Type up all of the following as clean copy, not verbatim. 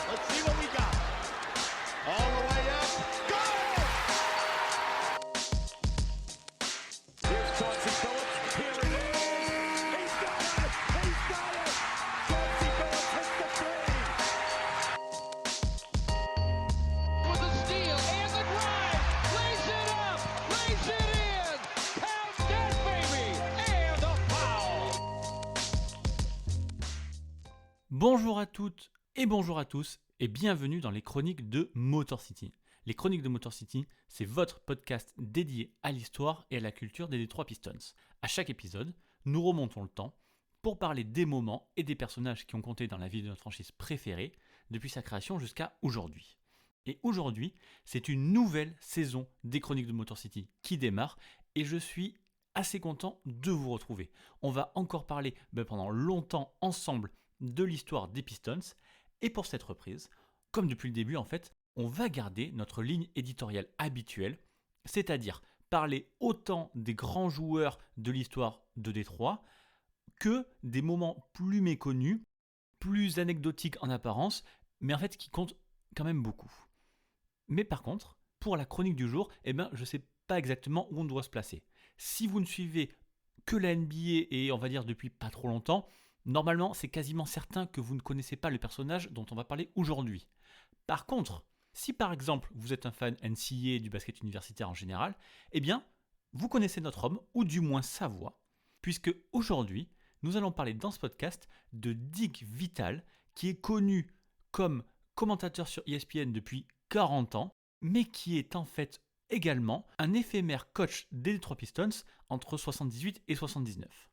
Let's see what we got. All the way up. Got it! Here's Chauncey Billups. Here it is. He's got it. He's got it. Chauncey Billups hits the three. With a steal and the drive. Lays it up. Lays it in. Count that baby. And a foul. Bonjour à toutes et bonjour à tous et bienvenue dans les chroniques de Motor City. Les chroniques de Motor City, c'est votre podcast dédié à l'histoire et à la culture des Detroit Pistons. À chaque épisode, nous remontons le temps pour parler des moments et des personnages qui ont compté dans la vie de notre franchise préférée depuis sa création jusqu'à aujourd'hui. Et aujourd'hui, c'est une nouvelle saison des chroniques de Motor City qui démarre et je suis assez content de vous retrouver. On va encore parler pendant longtemps ensemble de l'histoire des Pistons et pour cette reprise, comme depuis le début en fait, on va garder notre ligne éditoriale habituelle, c'est-à-dire parler autant des grands joueurs de l'histoire de Détroit que des moments plus méconnus, plus anecdotiques en apparence, mais en fait qui comptent quand même beaucoup. Mais par contre, pour la chronique du jour, je ne sais pas exactement où on doit se placer. Si vous ne suivez que la NBA et on va dire depuis pas trop longtemps, normalement c'est quasiment certain que vous ne connaissez pas le personnage dont on va parler aujourd'hui. Par contre, si par exemple vous êtes un fan NCAA du basket universitaire en général, vous connaissez notre homme, ou du moins sa voix, puisque aujourd'hui, nous allons parler dans ce podcast de Dick Vitale, qui est connu comme commentateur sur ESPN depuis 40 ans, mais qui est en fait également un éphémère coach des Detroit Pistons entre 78 et 79.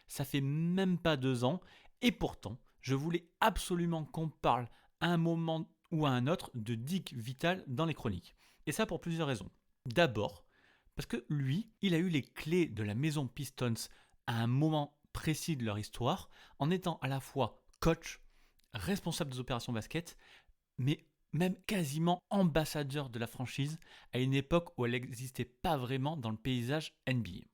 Ça fait même pas 2 ans, et pourtant, je voulais absolument qu'on parle à un moment ou à un autre de Dick Vitale dans les chroniques. Et ça pour plusieurs raisons. D'abord, parce que lui, il a eu les clés de la maison Pistons à un moment précis de leur histoire, en étant à la fois coach, responsable des opérations basket, mais même quasiment ambassadeur de la franchise à une époque où elle n'existait pas vraiment dans le paysage NBA.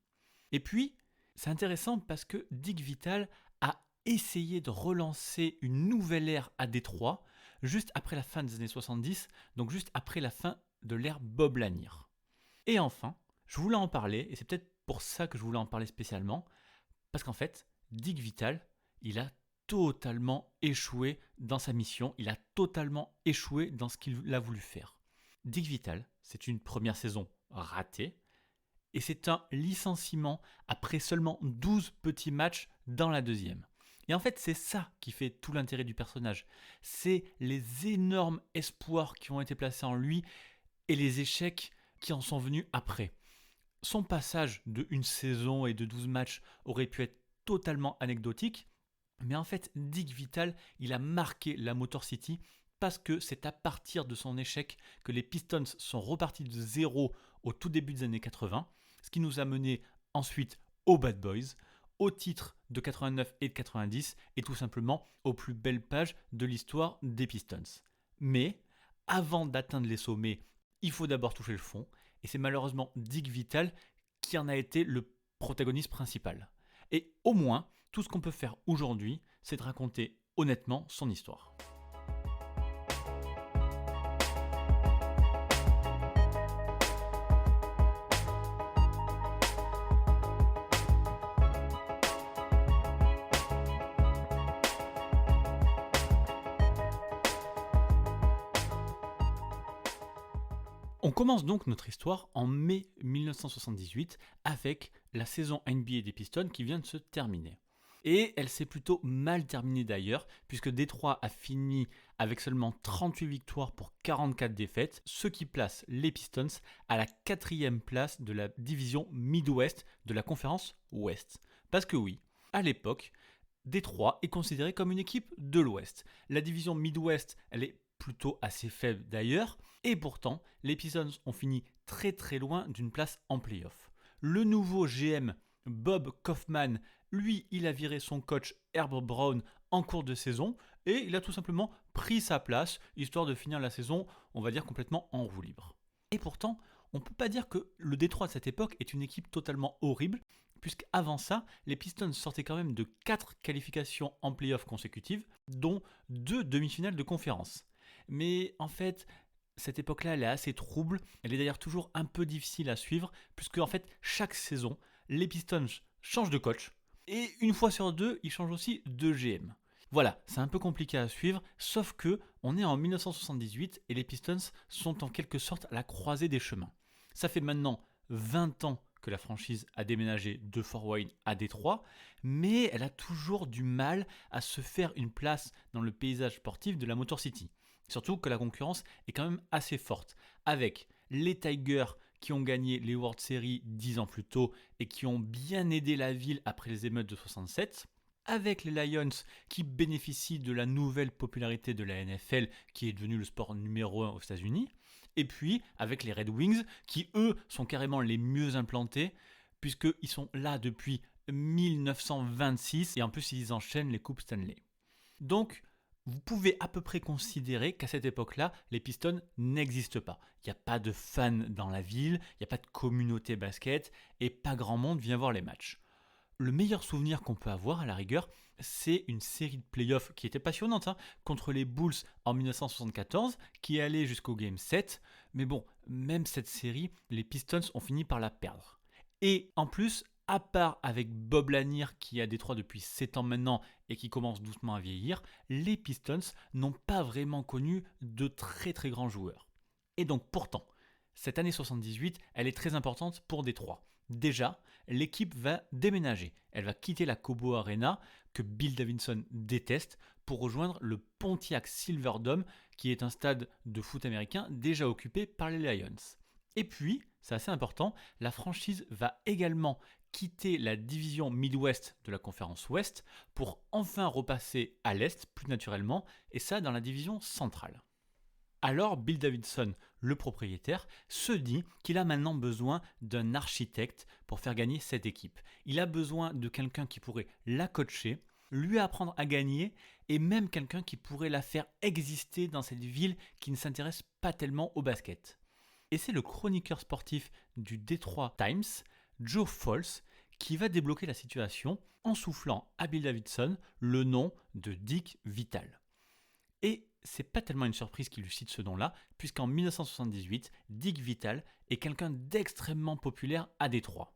Et puis, c'est intéressant parce que Dick Vitale a essayé de relancer une nouvelle ère à Détroit, juste après la fin des années 70, donc juste après la fin de l'ère Bob Lanier. Et enfin, je voulais en parler, et c'est peut-être pour ça que je voulais en parler spécialement, parce qu'en fait, Dick Vitale, il a totalement échoué dans sa mission, il a totalement échoué dans ce qu'il a voulu faire. Dick Vitale, c'est une première saison ratée, et c'est un licenciement après seulement 12 petits matchs dans la deuxième. Et en fait, c'est ça qui fait tout l'intérêt du personnage. C'est les énormes espoirs qui ont été placés en lui et les échecs qui en sont venus après. Son passage de une saison et de 12 matchs aurait pu être totalement anecdotique, mais en fait, Dick Vitale, il a marqué la Motor City parce que c'est à partir de son échec que les Pistons sont repartis de zéro au tout début des années 80, ce qui nous a mené ensuite aux Bad Boys, au titre de 89 et de 90 et tout simplement aux plus belles pages de l'histoire des Pistons. Mais avant d'atteindre les sommets, il faut d'abord toucher le fond et c'est malheureusement Dick Vitale qui en a été le protagoniste principal. Et au moins, tout ce qu'on peut faire aujourd'hui, c'est de raconter honnêtement son histoire. On commence donc notre histoire en mai 1978 avec la saison NBA des Pistons qui vient de se terminer. Et elle s'est plutôt mal terminée d'ailleurs, puisque Détroit a fini avec seulement 38 victoires pour 44 défaites, ce qui place les Pistons à la 4e place de la division Midwest de la conférence Ouest. Parce que oui, à l'époque, Détroit est considéré comme une équipe de l'Ouest. La division Midwest, elle est plutôt assez faible d'ailleurs, et pourtant, les Pistons ont fini très très loin d'une place en play-off. Le nouveau GM, Bob Kaufman, lui, il a viré son coach Herb Brown en cours de saison, et il a tout simplement pris sa place, histoire de finir la saison, on va dire, complètement en roue libre. Et pourtant, on ne peut pas dire que le Détroit de cette époque est une équipe totalement horrible, puisqu'avant ça, les Pistons sortaient quand même de 4 qualifications en play-off consécutives, dont 2 demi-finales de conférence. Mais en fait, cette époque-là, elle est assez trouble. Elle est d'ailleurs toujours un peu difficile à suivre, puisque en fait, chaque saison, les Pistons changent de coach. Et une fois sur deux, ils changent aussi de GM. Voilà, c'est un peu compliqué à suivre, sauf que on est en 1978 et les Pistons sont en quelque sorte à la croisée des chemins. Ça fait maintenant 20 ans que la franchise a déménagé de Fort Wayne à Détroit, mais elle a toujours du mal à se faire une place dans le paysage sportif de la Motor City. Surtout que la concurrence est quand même assez forte, avec les Tigers qui ont gagné les World Series 10 ans plus tôt et qui ont bien aidé la ville après les émeutes de 67, avec les Lions qui bénéficient de la nouvelle popularité de la NFL qui est devenu le sport numéro 1 aux États-Unis, et puis avec les Red Wings qui eux sont carrément les mieux implantés puisqu'ils sont là depuis 1926 et en plus ils enchaînent les coupes Stanley. Donc vous pouvez à peu près considérer qu'à cette époque-là, les Pistons n'existent pas. Il n'y a pas de fans dans la ville, il n'y a pas de communauté basket et pas grand monde vient voir les matchs. Le meilleur souvenir qu'on peut avoir à la rigueur, c'est une série de playoffs qui était passionnante contre les Bulls en 1974, qui allait jusqu'au Game 7. Mais bon, même cette série, les Pistons ont fini par la perdre. Et en plus, à part avec Bob Lanier qui est à Détroit depuis 7 ans maintenant et qui commence doucement à vieillir, les Pistons n'ont pas vraiment connu de très très grands joueurs. Et donc pourtant, cette année 78, elle est très importante pour Détroit. Déjà, l'équipe va déménager. Elle va quitter la Cobo Arena, que Bill Davidson déteste, pour rejoindre le Pontiac Silverdome, qui est un stade de foot américain déjà occupé par les Lions. Et puis, c'est assez important, la franchise va également quitter la division Midwest de la conférence Ouest pour enfin repasser à l'Est, plus naturellement, et ça dans la division centrale. Alors Bill Davidson, le propriétaire, se dit qu'il a maintenant besoin d'un architecte pour faire gagner cette équipe. Il a besoin de quelqu'un qui pourrait la coacher, lui apprendre à gagner et même quelqu'un qui pourrait la faire exister dans cette ville qui ne s'intéresse pas tellement au basket. Et c'est le chroniqueur sportif du Detroit Times, Joe Falls, qui va débloquer la situation en soufflant à Bill Davidson le nom de Dick Vitale. Et c'est pas tellement une surprise qu'il lui cite ce nom-là, puisqu'en 1978, Dick Vitale est quelqu'un d'extrêmement populaire à Détroit.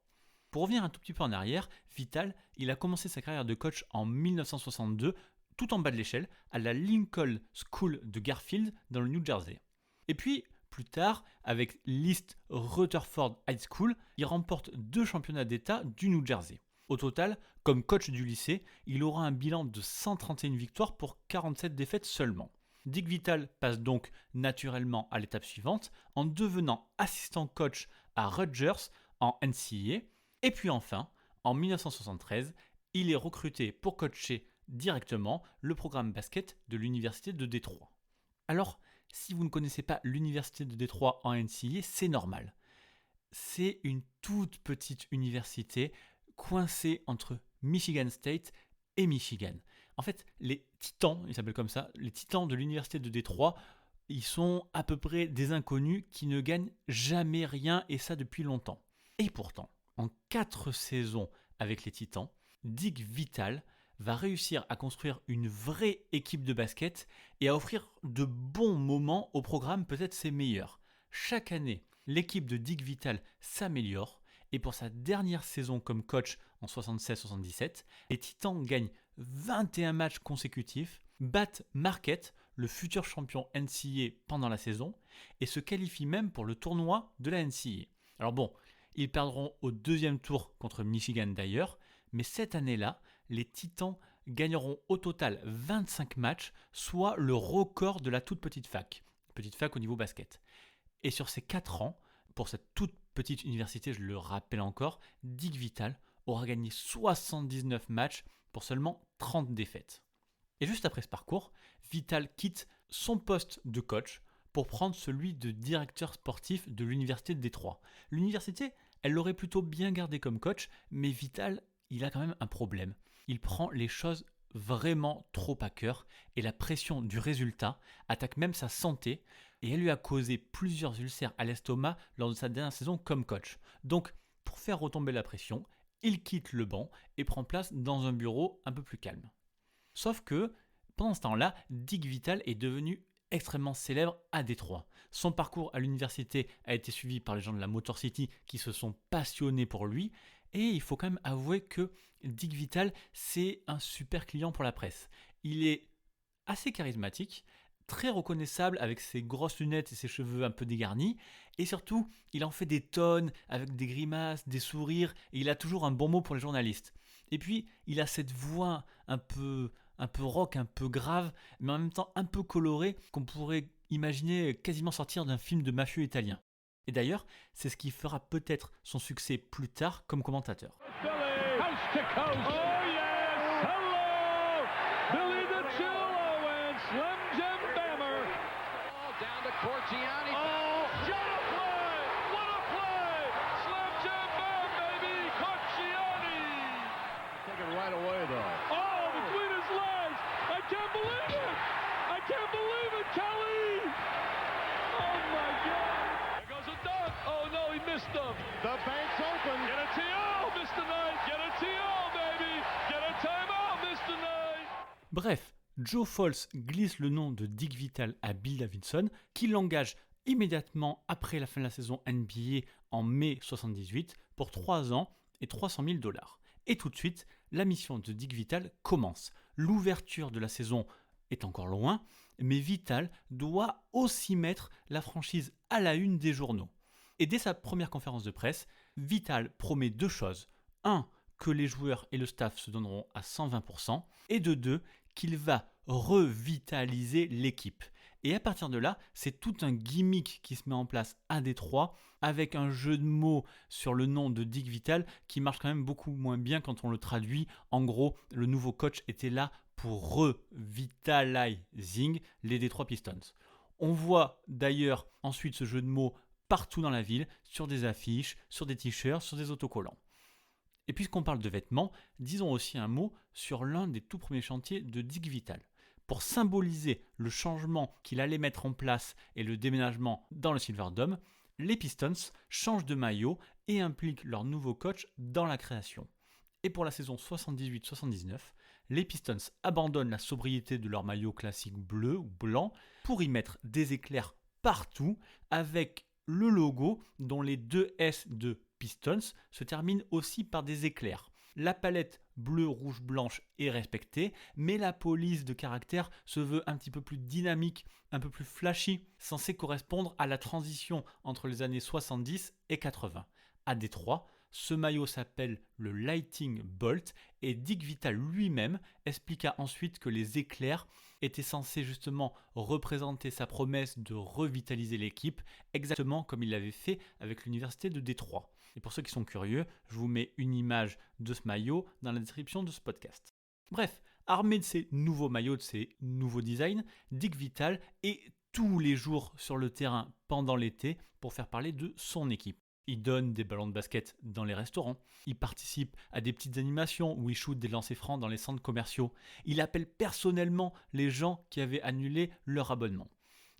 Pour revenir un tout petit peu en arrière, Vitale, il a commencé sa carrière de coach en 1962, tout en bas de l'échelle, à la Lincoln School de Garfield, dans le New Jersey. Et puis, plus tard, avec l'East Rutherford High School, il remporte 2 championnats d'État du New Jersey. Au total, comme coach du lycée, il aura un bilan de 131 victoires pour 47 défaites seulement. Dick Vitale passe donc naturellement à l'étape suivante en devenant assistant coach à Rutgers en NCAA. Et puis enfin, en 1973, il est recruté pour coacher directement le programme basket de l'Université de Détroit. Alors, si vous ne connaissez pas l'Université de Détroit en NCAA, c'est normal. C'est une toute petite université coincée entre Michigan State et Michigan. En fait, les titans, ils s'appellent comme ça, les titans de l'université de Détroit, ils sont à peu près des inconnus qui ne gagnent jamais rien et ça depuis longtemps. Et pourtant, en 4 saisons avec les titans, Dick Vitale va réussir à construire une vraie équipe de basket et à offrir de bons moments au programme, peut-être ses meilleurs. Chaque année, l'équipe de Dick Vitale s'améliore et pour sa dernière saison comme coach en 76-77, les Titans gagnent 21 matchs consécutifs, battent Marquette, le futur champion NCAA pendant la saison, et se qualifient même pour le tournoi de la NCAA. Alors bon, ils perdront au 2e tour contre Michigan d'ailleurs, mais cette année-là, les Titans gagneront au total 25 matchs, soit le record de la toute petite fac au niveau basket. Et sur ces 4 ans, pour cette toute petite université, je le rappelle encore, Dick Vitale aura gagné 79 matchs pour seulement 30 défaites. Et juste après ce parcours, Vitale quitte son poste de coach pour prendre celui de directeur sportif de l'université de Détroit. L'université, elle l'aurait plutôt bien gardé comme coach, mais Vitale, il a quand même un problème. Il prend les choses vraiment trop à cœur et la pression du résultat attaque même sa santé et elle lui a causé plusieurs ulcères à l'estomac lors de sa dernière saison comme coach. Donc, pour faire retomber la pression, il quitte le banc et prend place dans un bureau un peu plus calme. Sauf que, pendant ce temps-là, Dick Vitale est devenu extrêmement célèbre à Détroit. Son parcours à l'université a été suivi par les gens de la Motor City qui se sont passionnés pour lui. Et il faut quand même avouer que Dick Vitale, c'est un super client pour la presse. Il est assez charismatique, très reconnaissable avec ses grosses lunettes et ses cheveux un peu dégarnis. Et surtout, il en fait des tonnes avec des grimaces, des sourires. Et il a toujours un bon mot pour les journalistes. Et puis, il a cette voix un peu rock, un peu grave, mais en même temps un peu colorée, qu'on pourrait imaginer quasiment sortir d'un film de mafieux italien. Et d'ailleurs, c'est ce qui fera peut-être son succès plus tard comme commentateur. Billy, coast to coast. Oh yes, hello, Billy the Chillo and Slim Jim Bammer. Ball down to Corgiani. Oh, shot a play! What a play! Slim Jim Bam, baby, Corgiani. Take it right away though. Oh, between his legs! I can't believe it! I can't believe it, Kelly! Oh my God! There goes a dunk. Oh no, he missed them. The bank's open. Get a TO, Mr. Knight. Get a TO, baby. Get a timeout, Mr. Knight. Bref, Joe Fols glisse le nom de Dick Vitale à Bill Davidson, qui l'engage immédiatement après la fin de la saison NBA en mai 78 pour 3 ans et $300 000. Et tout de suite, la mission de Dick Vitale commence. L'ouverture de la saison est encore loin, mais Vitale doit aussi mettre la franchise à la une des journaux. Et dès sa première conférence de presse, Vitale promet 2 choses. 1, que les joueurs et le staff se donneront à 120%, et de 2, qu'il va revitaliser l'équipe. Et à partir de là, c'est tout un gimmick qui se met en place à Détroit, avec un jeu de mots sur le nom de Dick Vitale qui marche quand même beaucoup moins bien quand on le traduit. En gros, le nouveau coach était là pour revitalizing les Detroit Pistons. On voit d'ailleurs ensuite ce jeu de mots partout dans la ville, sur des affiches, sur des t-shirts, sur des autocollants. Et puisqu'on parle de vêtements, disons aussi un mot sur l'un des tout premiers chantiers de Dick Vitale. Pour symboliser le changement qu'il allait mettre en place et le déménagement dans le Silverdome, les Pistons changent de maillot et impliquent leur nouveau coach dans la création. Et pour la saison 78-79, les Pistons abandonnent la sobriété de leur maillot classique bleu ou blanc pour y mettre des éclairs partout avec le logo dont les 2 S de Pistons se terminent aussi par des éclairs. La palette bleu, rouge, blanche est respectée, mais la police de caractère se veut un petit peu plus dynamique, un peu plus flashy, censée correspondre à la transition entre les années 70 et 80. À Détroit, ce maillot s'appelle le Lightning Bolt et Dick Vitale lui-même expliqua ensuite que les éclairs étaient censés justement représenter sa promesse de revitaliser l'équipe, exactement comme il l'avait fait avec l'université de Détroit. Et pour ceux qui sont curieux, je vous mets une image de ce maillot dans la description de ce podcast. Bref, armé de ces nouveaux maillots, de ces nouveaux designs, Dick Vitale est tous les jours sur le terrain pendant l'été pour faire parler de son équipe. Il donne des ballons de basket dans les restaurants. Il participe à des petites animations où il shoot des lancers francs dans les centres commerciaux. Il appelle personnellement les gens qui avaient annulé leur abonnement.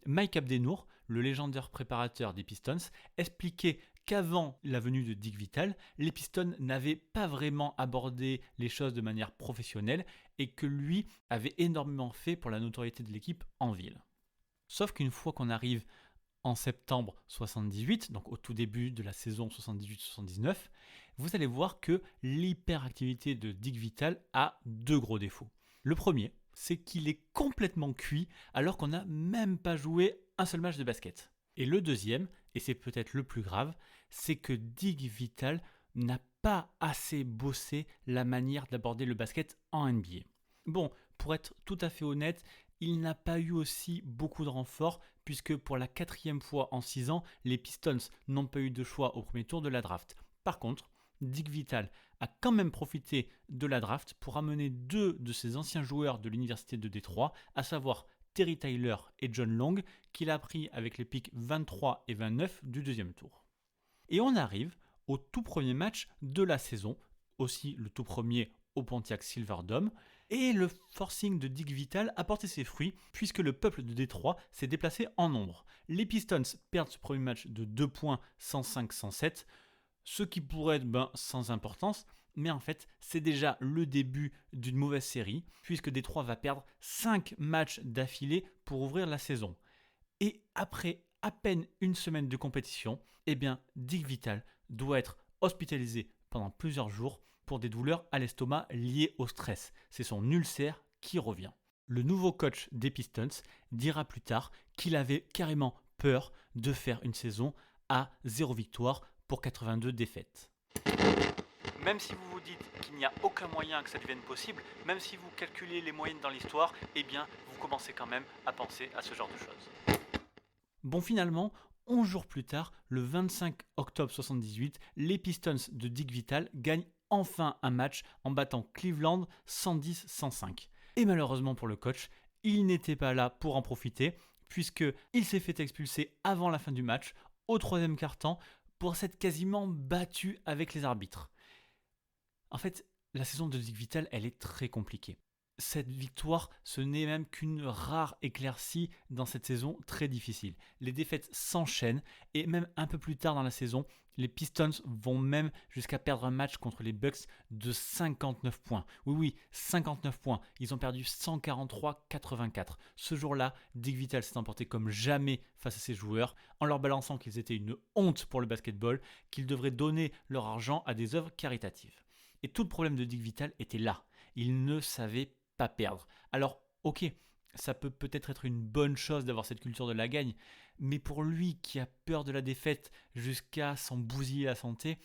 Mike Abdenour, le légendaire préparateur des Pistons, expliquait qu'avant la venue de Dick Vitale, les Pistons n'avaient pas vraiment abordé les choses de manière professionnelle et que lui avait énormément fait pour la notoriété de l'équipe en ville. Sauf qu'une fois qu'on arrive en septembre 78, donc au tout début de la saison 78-79, vous allez voir que l'hyperactivité de Dick Vitale a 2 gros défauts. Le premier, c'est qu'il est complètement cuit alors qu'on n'a même pas joué un seul match de basket. Et le deuxième, et c'est peut-être le plus grave, c'est que Dick Vitale n'a pas assez bossé la manière d'aborder le basket en NBA. Bon, pour être tout à fait honnête, il n'a pas eu aussi beaucoup de renforts puisque pour la 4e fois en 6 ans, les Pistons n'ont pas eu de choix au premier tour de la draft. Par contre, Dick Vitale a quand même profité de la draft pour amener 2 de ses anciens joueurs de l'université de Détroit, à savoir Terry Tyler et John Long, qu'il a pris avec les picks 23 et 29 du 2e tour. Et on arrive au tout premier match de la saison, aussi le tout premier au Pontiac Silverdome, et le forcing de Dick Vitale a porté ses fruits puisque le peuple de Détroit s'est déplacé en nombre. Les Pistons perdent ce premier match de 2 points 105-107, ce qui pourrait être sans importance, mais en fait c'est déjà le début d'une mauvaise série puisque Détroit va perdre 5 matchs d'affilée pour ouvrir la saison. Et après à peine une semaine de compétition, eh bien Dick Vitale doit être hospitalisé pendant plusieurs jours pour des douleurs à l'estomac liées au stress. C'est son ulcère qui revient. Le nouveau coach des Pistons dira plus tard qu'il avait carrément peur de faire une saison à 0 victoire pour 82 défaites. Même si vous vous dites qu'il n'y a aucun moyen que ça devienne possible, même si vous calculez les moyennes dans l'histoire, eh bien vous commencez quand même à penser à ce genre de choses. Bon, finalement, 11 jours plus tard, le 25 octobre 1978, les Pistons de Dick Vitale gagnent enfin un match en battant Cleveland 110-105. Et malheureusement pour le coach, il n'était pas là pour en profiter, puisqu'il s'est fait expulser avant la fin du match, au 3e quart-temps, pour s'être quasiment battu avec les arbitres. En fait, la saison de Dick Vitale, elle est très compliquée. Cette victoire, ce n'est même qu'une rare éclaircie dans cette saison très difficile. Les défaites s'enchaînent et même un peu plus tard dans la saison, les Pistons vont même jusqu'à perdre un match contre les Bucks de 59 points. Oui, 59 points. Ils ont perdu 143-84. Ce jour-là, Dick Vitale s'est emporté comme jamais face à ses joueurs, en leur balançant qu'ils étaient une honte pour le basketball, qu'ils devraient donner leur argent à des œuvres caritatives. Et tout le problème de Dick Vitale était là. Il ne savait pas perdre. Alors, ok, ça peut peut-être être une bonne chose d'avoir cette culture de la gagne, mais pour lui qui a peur de la défaite jusqu'à s'en bousiller la santé,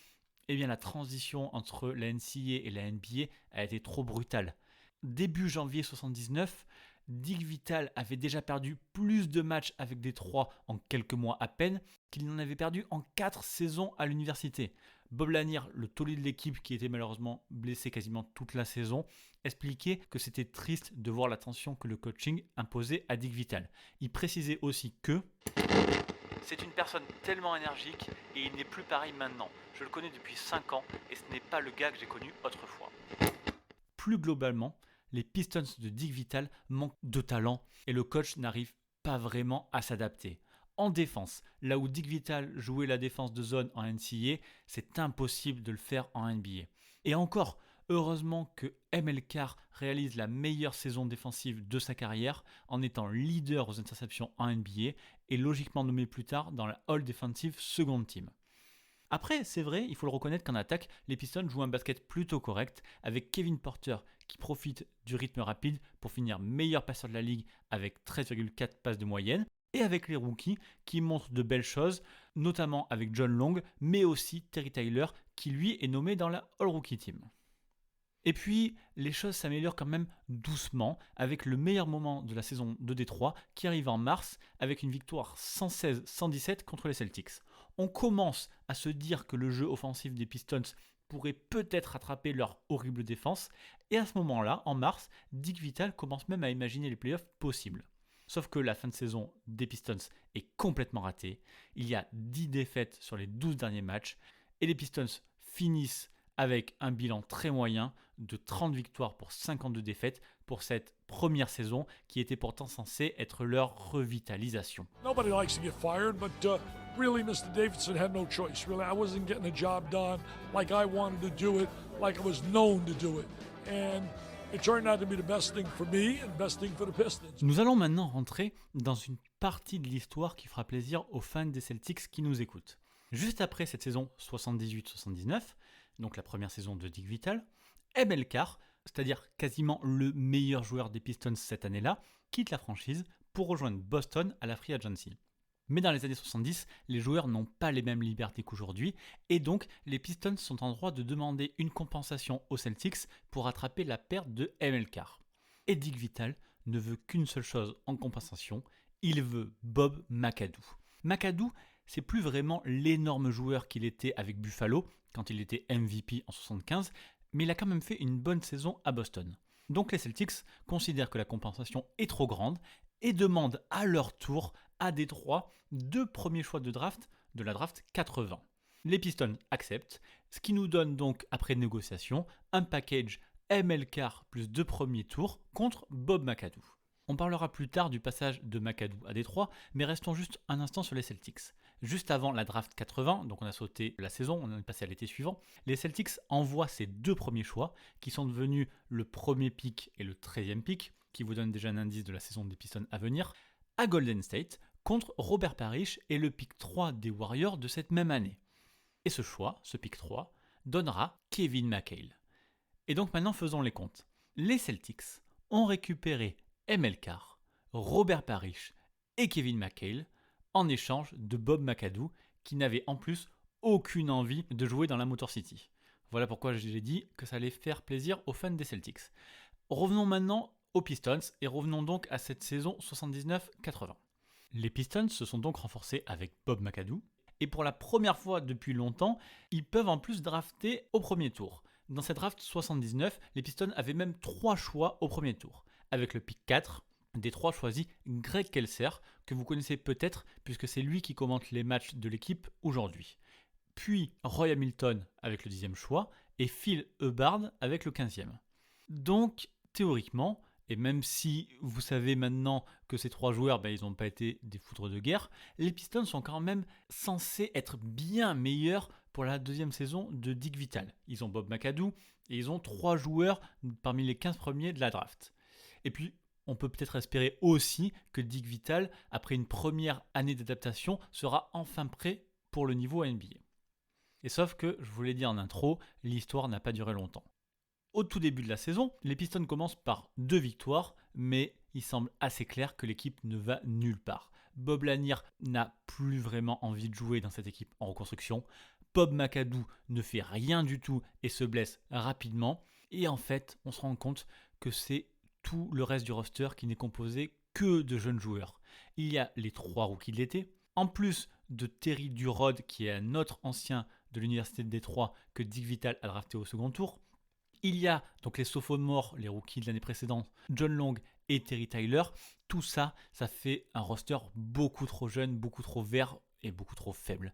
eh bien la transition entre la NCAA et la NBA a été trop brutale. Début janvier 1979, Dick Vitale avait déjà perdu plus de matchs avec Détroit en quelques mois à peine qu'il n'en avait perdu en 4 saisons à l'université. Bob Lanier, le taulier de l'équipe qui était malheureusement blessé quasiment toute la saison, expliquait que c'était triste de voir la tension que le coaching imposait à Dick Vitale. Il précisait aussi que c'est une personne tellement énergique et il n'est plus pareil maintenant. Je le connais depuis 5 ans et ce n'est pas le gars que j'ai connu autrefois. Plus globalement, les Pistons de Dick Vitale manquent de talent et le coach n'arrive pas vraiment à s'adapter. En défense, là où Dick Vitale jouait la défense de zone en NCAA, c'est impossible de le faire en NBA. Et encore, heureusement que ML Carr réalise la meilleure saison défensive de sa carrière en étant leader aux interceptions en NBA et logiquement nommé plus tard dans la All Defensive Second Team. Après, c'est vrai, il faut le reconnaître qu'en attaque, les Pistons jouent un basket plutôt correct avec Kevin Porter qui profite du rythme rapide pour finir meilleur passeur de la ligue avec 13,4 passes de moyenne. Et avec les rookies qui montrent de belles choses, notamment avec John Long, mais aussi Terry Tyler, qui lui est nommé dans la All-Rookie Team. Et puis, les choses s'améliorent quand même doucement, avec le meilleur moment de la saison de Détroit, qui arrive en mars, avec une victoire 116-117 contre les Celtics. On commence à se dire que le jeu offensif des Pistons pourrait peut-être rattraper leur horrible défense, et à ce moment-là, en mars, Dick Vitale commence même à imaginer les playoffs possibles. Sauf que la fin de saison des Pistons est complètement ratée. Il y a 10 défaites sur les 12 derniers matchs. Et les Pistons finissent avec un bilan très moyen de 30 victoires pour 52 défaites pour cette première saison qui était pourtant censée être leur revitalisation. Nobody likes to get fired, but really Mr. Davidson had no choice. Really, I wasn't getting the job done like I wanted to do it, like I was known to do it. And it turned out to be the best thing for me and best thing for the Pistons. Nous allons maintenant rentrer dans une partie de l'histoire qui fera plaisir aux fans des Celtics qui nous écoutent. Juste après cette saison 78-79, donc la première saison de Dick Vitale, ML Carr, c'est-à-dire quasiment le meilleur joueur des Pistons cette année-là, quitte la franchise pour rejoindre Boston à la Free Agency. Mais dans les années 70, les joueurs n'ont pas les mêmes libertés qu'aujourd'hui, et donc les Pistons sont en droit de demander une compensation aux Celtics pour rattraper la perte de ML Carr. Et Dick Vitale ne veut qu'une seule chose en compensation, il veut Bob McAdoo. McAdoo, c'est plus vraiment l'énorme joueur qu'il était avec Buffalo, quand il était MVP en 75, mais il a quand même fait une bonne saison à Boston. Donc les Celtics considèrent que la compensation est trop grande et demandent à leur tour à Détroit 2 premiers choix de la draft 80. Les Pistons acceptent, ce qui nous donne donc, après négociation, un package ML Carr plus 2 premiers tours contre Bob McAdoo. On parlera plus tard du passage de McAdoo à Détroit, mais restons juste un instant sur les Celtics. Juste avant la draft 80, donc on a sauté la saison, on est passé à l'été suivant, les Celtics envoient ces 2 premiers choix, qui sont devenus le premier pick et le 13e pick, qui vous donne déjà un indice de la saison des Pistons à venir, à Golden State, contre Robert Parrish et le pick 3 des Warriors de cette même année. Et ce choix, ce pick 3, donnera Kevin McHale. Et donc maintenant faisons les comptes. Les Celtics ont récupéré ML Carr, Robert Parrish et Kevin McHale en échange de Bob McAdoo qui n'avait en plus aucune envie de jouer dans la Motor City. Voilà pourquoi j'ai dit que ça allait faire plaisir aux fans des Celtics. Revenons maintenant aux Pistons et revenons donc à cette saison 79-80. Les Pistons se sont donc renforcés avec Bob McAdoo et pour la première fois depuis longtemps, ils peuvent en plus drafter au premier tour. Dans cette draft 79, les Pistons avaient même 3 choix au premier tour. Avec le pick 4, des 3 choisit Greg Kelser, que vous connaissez peut-être puisque c'est lui qui commente les matchs de l'équipe aujourd'hui. Puis Roy Hamilton avec le 10e choix et Phil Hubbard avec le 15e. Donc théoriquement, et même si vous savez maintenant que ces 3 joueurs, ils n'ont pas été des foudres de guerre, les Pistons sont quand même censés être bien meilleurs pour la deuxième saison de Dick Vitale. Ils ont Bob McAdoo et ils ont 3 joueurs parmi les 15 premiers de la draft. Et puis, on peut peut-être espérer aussi que Dick Vitale, après une première année d'adaptation, sera enfin prêt pour le niveau NBA. Et sauf que, je vous l'ai dit en intro, l'histoire n'a pas duré longtemps. Au tout début de la saison, les Pistons commencent par 2 victoires, mais il semble assez clair que l'équipe ne va nulle part. Bob Lanier n'a plus vraiment envie de jouer dans cette équipe en reconstruction. Bob McAdoo ne fait rien du tout et se blesse rapidement. Et en fait, on se rend compte que c'est tout le reste du roster qui n'est composé que de jeunes joueurs. Il y a les 3 rookies de l'été, en plus de Terry Durod qui est un autre ancien de l'université de Détroit que Dick Vitale a drafté au second tour. Il y a donc les sophomores, les rookies de l'année précédente, John Long et Terry Tyler. Tout ça, ça fait un roster beaucoup trop jeune, beaucoup trop vert et beaucoup trop faible.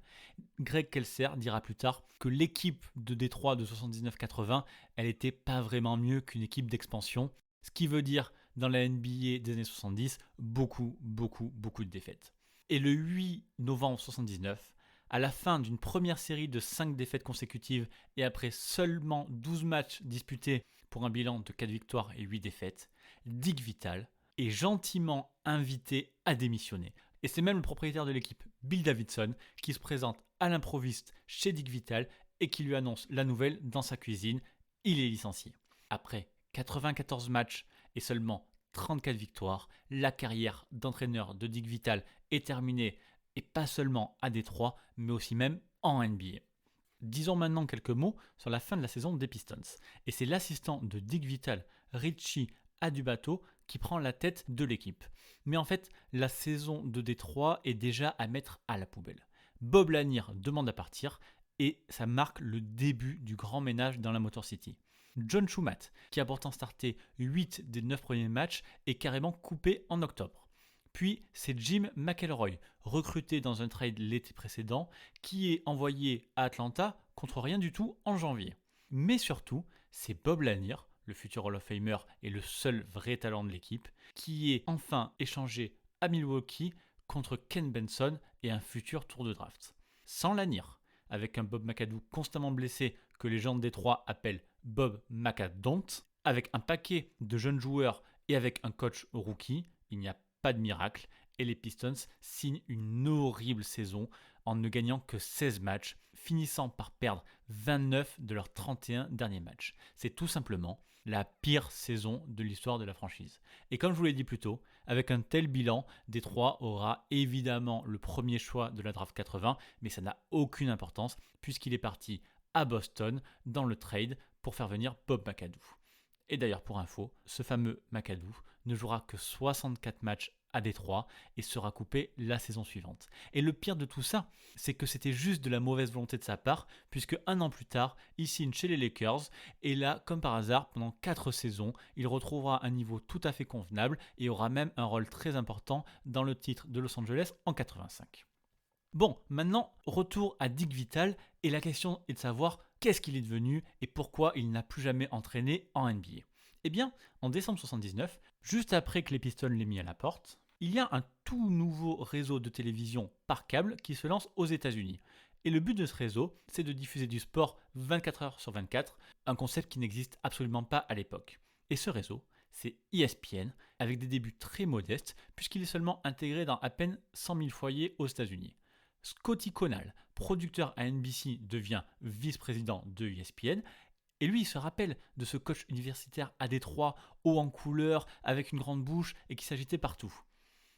Greg Kelser dira plus tard que l'équipe de Détroit de 79-80, elle n'était pas vraiment mieux qu'une équipe d'expansion. Ce qui veut dire, dans la NBA des années 70, beaucoup de défaites. Et le 8 novembre 79, à la fin d'une première série de 5 défaites consécutives et après seulement 12 matchs disputés pour un bilan de 4 victoires et 8 défaites, Dick Vitale est gentiment invité à démissionner. Et c'est même le propriétaire de l'équipe, Bill Davidson, qui se présente à l'improviste chez Dick Vitale et qui lui annonce la nouvelle dans sa cuisine. Il est licencié. Après 94 matchs et seulement 34 victoires, la carrière d'entraîneur de Dick Vitale est terminée. Et pas seulement à Détroit, mais aussi même en NBA. Disons maintenant quelques mots sur la fin de la saison des Pistons. Et c'est l'assistant de Dick Vitale, Richie Adubato, qui prend la tête de l'équipe. Mais en fait, la saison de Détroit est déjà à mettre à la poubelle. Bob Lanier demande à partir et ça marque le début du grand ménage dans la Motor City. John Schumatt, qui a pourtant starté 8 des 9 premiers matchs, est carrément coupé en octobre. Puis c'est Jim McElroy, recruté dans un trade l'été précédent, qui est envoyé à Atlanta contre rien du tout en janvier. Mais surtout, c'est Bob Lanier, le futur Hall of Famer et le seul vrai talent de l'équipe, qui est enfin échangé à Milwaukee contre Ken Benson et un futur tour de draft. Sans Lanier, avec un Bob McAdoo constamment blessé que les gens de Détroit appellent Bob McAdont, avec un paquet de jeunes joueurs et avec un coach rookie, il n'y a pas de miracle et les Pistons signent une horrible saison en ne gagnant que 16 matchs, finissant par perdre 29 de leurs 31 derniers matchs. C'est tout simplement la pire saison de l'histoire de la franchise. Et comme je vous l'ai dit plus tôt, avec un tel bilan, Détroit aura évidemment le premier choix de la draft 80, mais ça n'a aucune importance puisqu'il est parti à Boston dans le trade pour faire venir Bob McAdoo. Et d'ailleurs pour info, ce fameux McAdoo ne jouera que 64 matchs à Détroit et sera coupé la saison suivante. Et le pire de tout ça, c'est que c'était juste de la mauvaise volonté de sa part, puisque un an plus tard, il signe chez les Lakers, et là, comme par hasard, pendant 4 saisons, il retrouvera un niveau tout à fait convenable et aura même un rôle très important dans le titre de Los Angeles en 85. Bon, maintenant, retour à Dick Vitale, et la question est de savoir qu'est-ce qu'il est devenu et pourquoi il n'a plus jamais entraîné en NBA. Eh bien, en décembre 79, juste après que les Pistons l'aient mis à la porte, il y a un tout nouveau réseau de télévision par câble qui se lance aux États-Unis. Et le but de ce réseau, c'est de diffuser du sport 24 heures sur 24, un concept qui n'existe absolument pas à l'époque. Et ce réseau, c'est ESPN, avec des débuts très modestes, puisqu'il est seulement intégré dans à peine 100 000 foyers aux États-Unis. Scotty Conal, producteur à NBC, devient vice-président de ESPN, et lui, il se rappelle de ce coach universitaire à Détroit, haut en couleur, avec une grande bouche et qui s'agitait partout.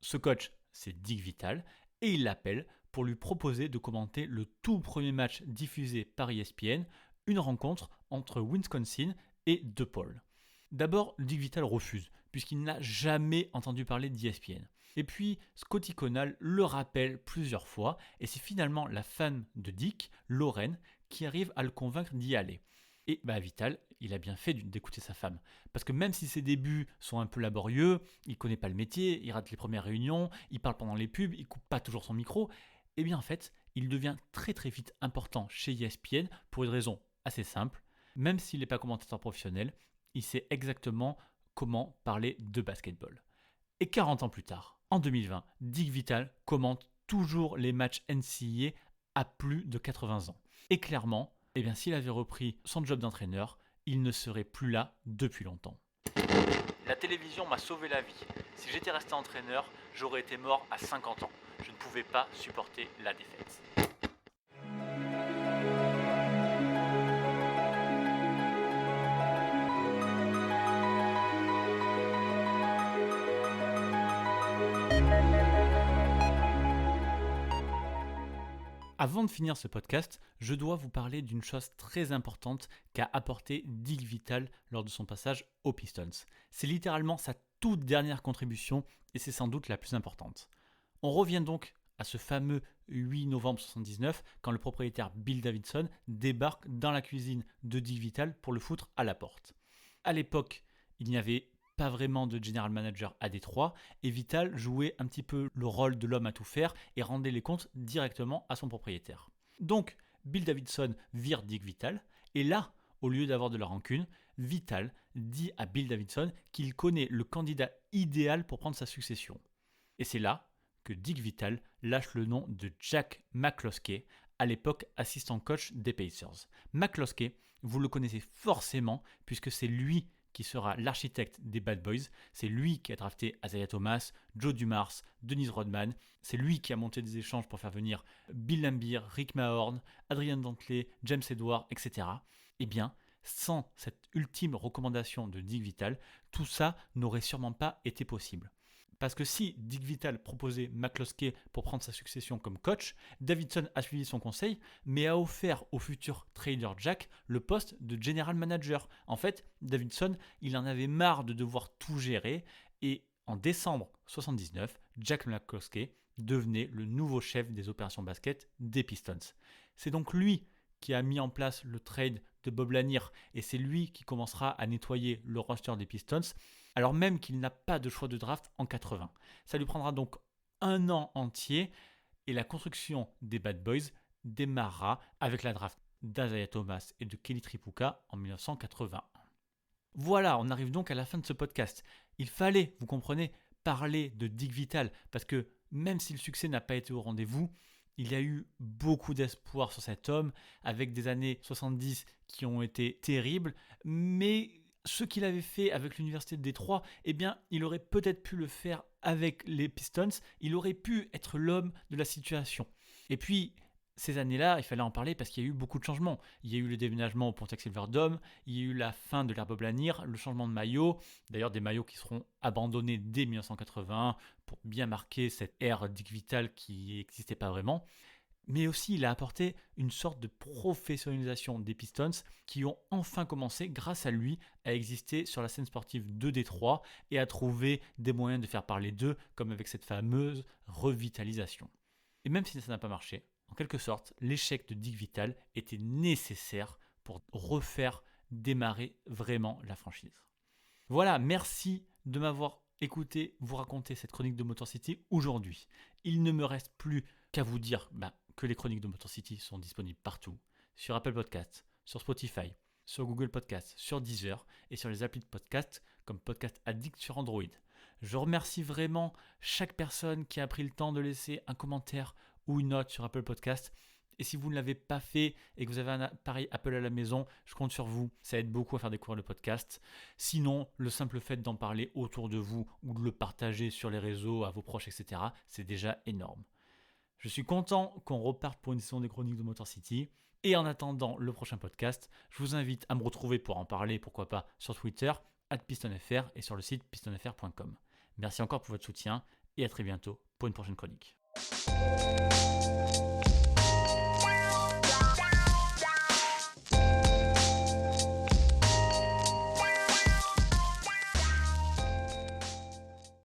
Ce coach, c'est Dick Vitale, et il l'appelle pour lui proposer de commenter le tout premier match diffusé par ESPN, une rencontre entre Wisconsin et DePaul. D'abord, Dick Vitale refuse, puisqu'il n'a jamais entendu parler d'ESPN. Et puis, Scotty Conal le rappelle plusieurs fois, et c'est finalement la femme de Dick, Lorraine, qui arrive à le convaincre d'y aller. Et Vitale, il a bien fait d'écouter sa femme. Parce que même si ses débuts sont un peu laborieux, il ne connaît pas le métier, il rate les premières réunions, il parle pendant les pubs, il ne coupe pas toujours son micro, et bien en fait, il devient très très vite important chez ESPN pour une raison assez simple. Même s'il n'est pas commentateur professionnel, il sait exactement comment parler de basketball. Et 40 ans plus tard, en 2020, Dick Vitale commente toujours les matchs NCAA à plus de 80 ans. Et clairement, s'il avait repris son job d'entraîneur, il ne serait plus là depuis longtemps. La télévision m'a sauvé la vie. Si j'étais resté entraîneur, j'aurais été mort à 50 ans. Je ne pouvais pas supporter la défaite. Avant de finir ce podcast, je dois vous parler d'une chose très importante qu'a apporté Dick Vitale lors de son passage aux Pistons. C'est littéralement sa toute dernière contribution et c'est sans doute la plus importante. On revient donc à ce fameux 8 novembre 1979 quand le propriétaire Bill Davidson débarque dans la cuisine de Dick Vitale pour le foutre à la porte. À l'époque, il n'y avait pas vraiment de general manager à Détroit, et Vitale jouait un petit peu le rôle de l'homme à tout faire et rendait les comptes directement à son propriétaire. Donc, Bill Davidson vire Dick Vitale, et là, au lieu d'avoir de la rancune, Vitale dit à Bill Davidson qu'il connaît le candidat idéal pour prendre sa succession. Et c'est là que Dick Vitale lâche le nom de Jack McCloskey, à l'époque assistant coach des Pacers. McCloskey, vous le connaissez forcément, puisque c'est lui qui sera l'architecte des Bad Boys. C'est lui qui a drafté Isaiah Thomas, Joe Dumars, Dennis Rodman. C'est lui qui a monté des échanges pour faire venir Bill Laimbeer, Rick Mahorn, Adrian Dantley, James Edwards, etc. Eh bien, sans cette ultime recommandation de Dick Vitale, tout ça n'aurait sûrement pas été possible. Parce que si Dick Vitale proposait McCloskey pour prendre sa succession comme coach, Davidson a suivi son conseil, mais a offert au futur trader Jack le poste de general manager. En fait, Davidson, il en avait marre de devoir tout gérer, et en décembre 1979, Jack McCloskey devenait le nouveau chef des opérations basket des Pistons. C'est donc lui qui a mis en place le trade de Bob Lanier, et c'est lui qui commencera à nettoyer le roster des Pistons, alors même qu'il n'a pas de choix de draft en 80. Ça lui prendra donc un an entier, et la construction des Bad Boys démarrera avec la draft d'Isaiah Thomas et de Kelly Tripucka en 1981. Voilà, on arrive donc à la fin de ce podcast. Il fallait, vous comprenez, parler de Dick Vitale, parce que même si le succès n'a pas été au rendez-vous, il y a eu beaucoup d'espoir sur cet homme, avec des années 70 qui ont été terribles, mais ce qu'il avait fait avec l'université de Détroit, eh bien, il aurait peut-être pu le faire avec les Pistons, il aurait pu être l'homme de la situation. Et puis, ces années-là, il fallait en parler parce qu'il y a eu beaucoup de changements. Il y a eu le déménagement au Pontiac Silverdome, il y a eu la fin de l'ère Bob Lanier, le changement de maillot, d'ailleurs des maillots qui seront abandonnés dès 1981 pour bien marquer cette ère Dick Vitale qui n'existait pas vraiment. Mais aussi, il a apporté une sorte de professionnalisation des Pistons qui ont enfin commencé, grâce à lui, à exister sur la scène sportive de Détroit et à trouver des moyens de faire parler d'eux, comme avec cette fameuse revitalisation. Et même si ça n'a pas marché, en quelque sorte, l'échec de Dick Vitale était nécessaire pour refaire démarrer vraiment la franchise. Voilà, merci de m'avoir écouté vous raconter cette chronique de Motor City aujourd'hui. Il ne me reste plus qu'à vous dire que les chroniques de Motor City sont disponibles partout, sur Apple Podcasts, sur Spotify, sur Google Podcasts, sur Deezer et sur les applis de podcast comme Podcast Addict sur Android. Je remercie vraiment chaque personne qui a pris le temps de laisser un commentaire ou une note sur Apple Podcasts. Et si vous ne l'avez pas fait et que vous avez un appareil Apple à la maison, je compte sur vous. Ça aide beaucoup à faire découvrir le podcast. Sinon, le simple fait d'en parler autour de vous ou de le partager sur les réseaux à vos proches, etc., c'est déjà énorme. Je suis content qu'on reparte pour une session des Chroniques de Motor City. Et en attendant le prochain podcast, je vous invite à me retrouver pour en parler, pourquoi pas, sur Twitter, @pistonfr et sur le site pistonfr.com. Merci encore pour votre soutien et à très bientôt pour une prochaine chronique.